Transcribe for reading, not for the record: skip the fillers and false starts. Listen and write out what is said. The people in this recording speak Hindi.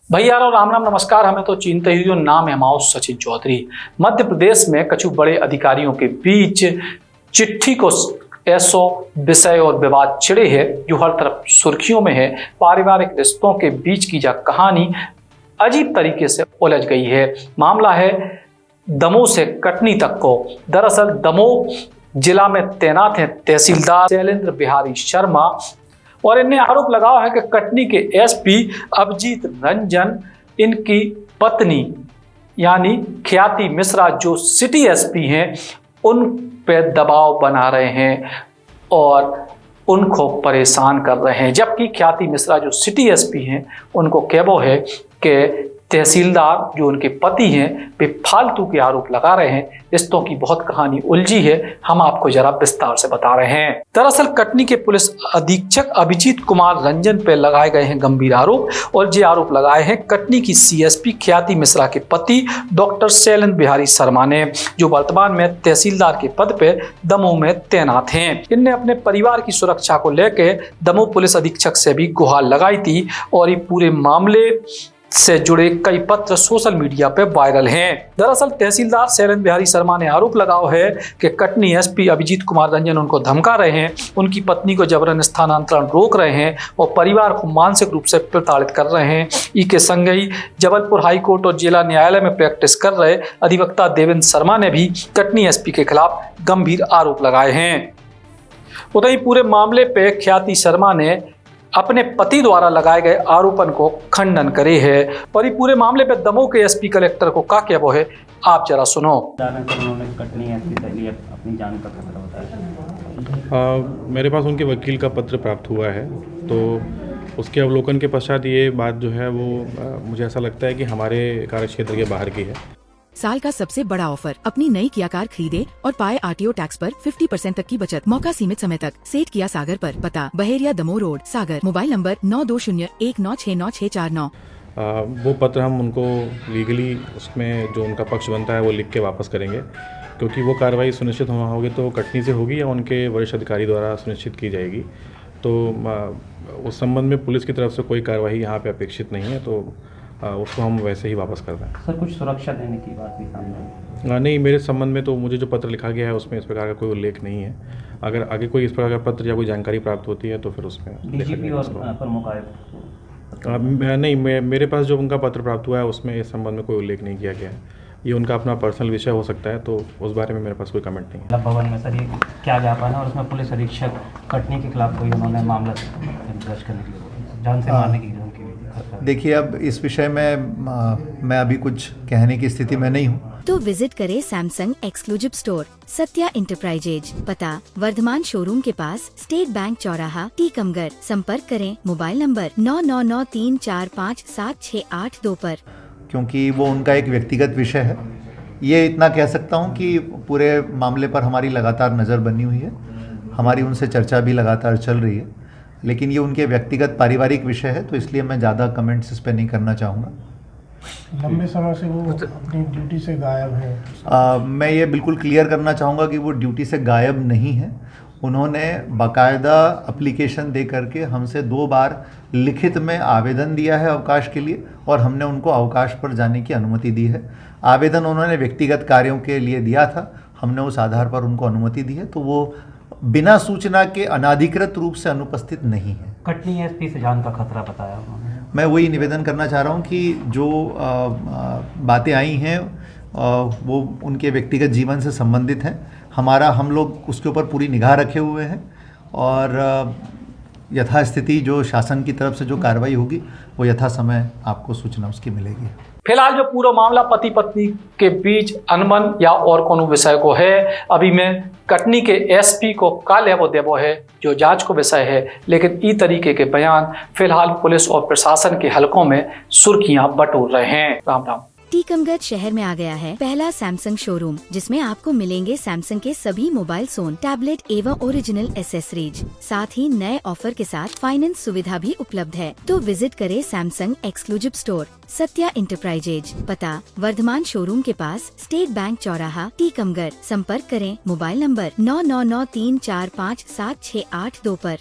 भैया और राम राम नमस्कार। हमें तो चिंता ही जो नाम है हमारा सचिन चौधरी। मध्य प्रदेश में कुछ बड़े अधिकारियों के बीच चिट्ठी को ऐसो विषय और विवाद छिड़े है जो हर तरफ सुर्खियों में है। पारिवारिक रिश्तों के बीच की यह कहानी अजीब तरीके से उलझ गई है। मामला है दमोह से कटनी तक को। दरअसल दमोह जिला में तैनात हैं तहसीलदार शैलेंद्र बिहारी शर्मा और इन्हें आरोप लगाया है कि कटनी के एसपी अभिजीत रंजन इनकी पत्नी यानी ख्याति मिश्रा जो सिटी एसपी हैं उन पे दबाव बना रहे हैं और उनको परेशान कर रहे हैं। जबकि ख्याति मिश्रा जो सिटी एसपी हैं उनको कहना है कि तहसीलदार जो उनके पति हैं वे फालतू के आरोप लगा रहे हैं। रिश्तों की बहुत कहानी उलझी है, हम आपको जरा विस्तार से बता रहे हैं। दरअसल कटनी के पुलिस अधीक्षक अभिजीत कुमार रंजन पर लगाए गए हैं गंभीर आरोप और ये आरोप लगाए हैं कटनी की सीएसपी ख्याति मिश्रा के पति डॉक्टर शैलेंद्र बिहारी शर्मा ने, जो वर्तमान में तहसीलदार के पद पर दमोह में तैनात हैं। इनने अपने परिवार की सुरक्षा को लेकर दमोह पुलिस अधीक्षक से भी गुहार लगाई थी और ये पूरे मामले से जुड़े कई पत्र सोशल मीडिया पे वायरल हैं। दरअसल तहसीलदार शैलेंद्र बिहारी शर्मा ने आरोप लगाया है कि कटनी एसपी अभिजीत कुमार रंजन उनको धमका रहे हैं, उनकी पत्नी को जबरन स्थानांतरण रोक रहे हैं और परिवार को मानसिक रूप से प्रताड़ित कर रहे हैं। इसके संग ही जबलपुर हाईकोर्ट और जिला न्यायालय में प्रैक्टिस कर रहे अधिवक्ता देवेंद्र शर्मा ने भी कटनी एसपी के खिलाफ गंभीर आरोप लगाए हैं। उधर ही पूरे मामले पे ख्याति शर्मा ने अपने पति द्वारा लगाए गए आरोपन को खंडन करे है और ये पूरे मामले पे दमोह के एसपी कलेक्टर को क्या कहना है आप जरा सुनो। उन्होंने कटनी एसपी के लिए अपनी जान का खतरा बताया। मेरे पास उनके वकील का पत्र प्राप्त हुआ है, तो उसके अवलोकन के पश्चात ये बात जो है वो मुझे ऐसा लगता है कि हमारे कार्यक्षेत्र के बाहर की है। साल का सबसे बड़ा ऑफर, अपनी नई किया कार खरीदे और पाए आरटीओ टैक्स पर 50% तक की बचत। मौका सीमित समय तक। सेठ किया सागर पर, पता बहेरिया दमोह रोड सागर, मोबाइल नंबर 9201969649। वो पत्र हम उनको लीगली उसमें जो उनका पक्ष बनता है वो लिख के वापस करेंगे, क्योंकि वो कार्रवाई सुनिश्चित होना होगी तो कटनी से होगी या उनके वरिष्ठ अधिकारी द्वारा सुनिश्चित की जाएगी। तो उस संबंध में पुलिस की तरफ से कोई कार्रवाई यहाँ पे अपेक्षित नहीं है, तो उसको हम वैसे ही वापस कर दें। सर कुछ सुरक्षा देने की बात भी सामने आई? नहीं, मेरे संबंध में तो मुझे जो पत्र लिखा गया है उसमें इस प्रकार का कोई उल्लेख नहीं है। अगर आगे कोई इस प्रकार का पत्र या कोई जानकारी प्राप्त होती है तो फिर उसमें डीजीपी और प्रमुख आयुक्त नहीं, मेरे पास जो उनका पत्र प्राप्त हुआ है उसमें इस संबंध में कोई उल्लेख नहीं किया गया है। ये उनका अपना पर्सनल विषय हो सकता है, तो उस बारे में मेरे पास कोई कमेंट नहीं है। भवन में सर ये क्या ज्ञापन है और उसमें पुलिस अधीक्षक कटनी के खिलाफ कोई उन्होंने मामला दर्ज करने के लिए जान से मारने की धमकी। देखिए, अब इस विषय में मैं अभी कुछ कहने की स्थिति में नहीं हूँ। तो विजिट करें Samsung exclusive store Satya enterprises, पता वर्धमान शोरूम के पास, स्टेट बैंक चौराहा, टीकमगढ़। संपर्क करें मोबाइल नंबर 9993457682 पर। क्योंकि वो उनका एक व्यक्तिगत विषय है। ये इतना कह सकता हूँ कि पूरे मामले पर हमारी लगातार नज़र बनी हुई है, हमारी उनसे चर्चा भी लगातार चल रही है, लेकिन ये उनके व्यक्तिगत पारिवारिक विषय है, तो इसलिए मैं ज़्यादा कमेंट्स इस पर नहीं करना चाहूँगा। लंबे समय से वो अपनी ड्यूटी से गायब है। मैं ये बिल्कुल क्लियर करना चाहूँगा कि वो ड्यूटी से गायब नहीं है। उन्होंने बाकायदा एप्लीकेशन दे करके हमसे 2 बार लिखित में आवेदन दिया है अवकाश के लिए और हमने उनको अवकाश पर जाने की अनुमति दी है। आवेदन उन्होंने व्यक्तिगत कार्यों के लिए दिया था, हमने उस आधार पर उनको अनुमति दी है, तो वो बिना सूचना के अनाधिकृत रूप से अनुपस्थित नहीं है। कटनी एसपी से जान का खतरा बताया उन्होंने। मैं वही निवेदन करना चाह रहा हूँ कि जो बातें आई हैं वो उनके व्यक्तिगत जीवन से संबंधित हैं। हम लोग उसके ऊपर पूरी निगाह रखे हुए हैं और यथास्थिति जो शासन की तरफ से जो कार्रवाई होगी वो यथा समय आपको सूचना उसकी मिलेगी। फिलहाल जो पूरा मामला पति पत्नी के बीच अनबन या और कोनो विषय को है, अभी में कटनी के एसपी को का लेवो देवो है जो जांच को विषय है, लेकिन ई तरीके के बयान फिलहाल पुलिस और प्रशासन के हलकों में सुर्खियां बटोर रहे हैं। राम राम। टीकमगढ़ शहर में आ गया है पहला सैमसंग शोरूम, जिसमें आपको मिलेंगे सैमसंग के सभी मोबाइल फोन, टैबलेट एवं ओरिजिनल एसेसरीज। साथ ही नए ऑफर के साथ फाइनेंस सुविधा भी उपलब्ध है। तो विजिट करें Samsung exclusive store Satya enterprises, पता वर्धमान शोरूम के पास, स्टेट बैंक चौराहा, टीकमगढ़। संपर्क करें मोबाइल नंबर 9993457682 पर।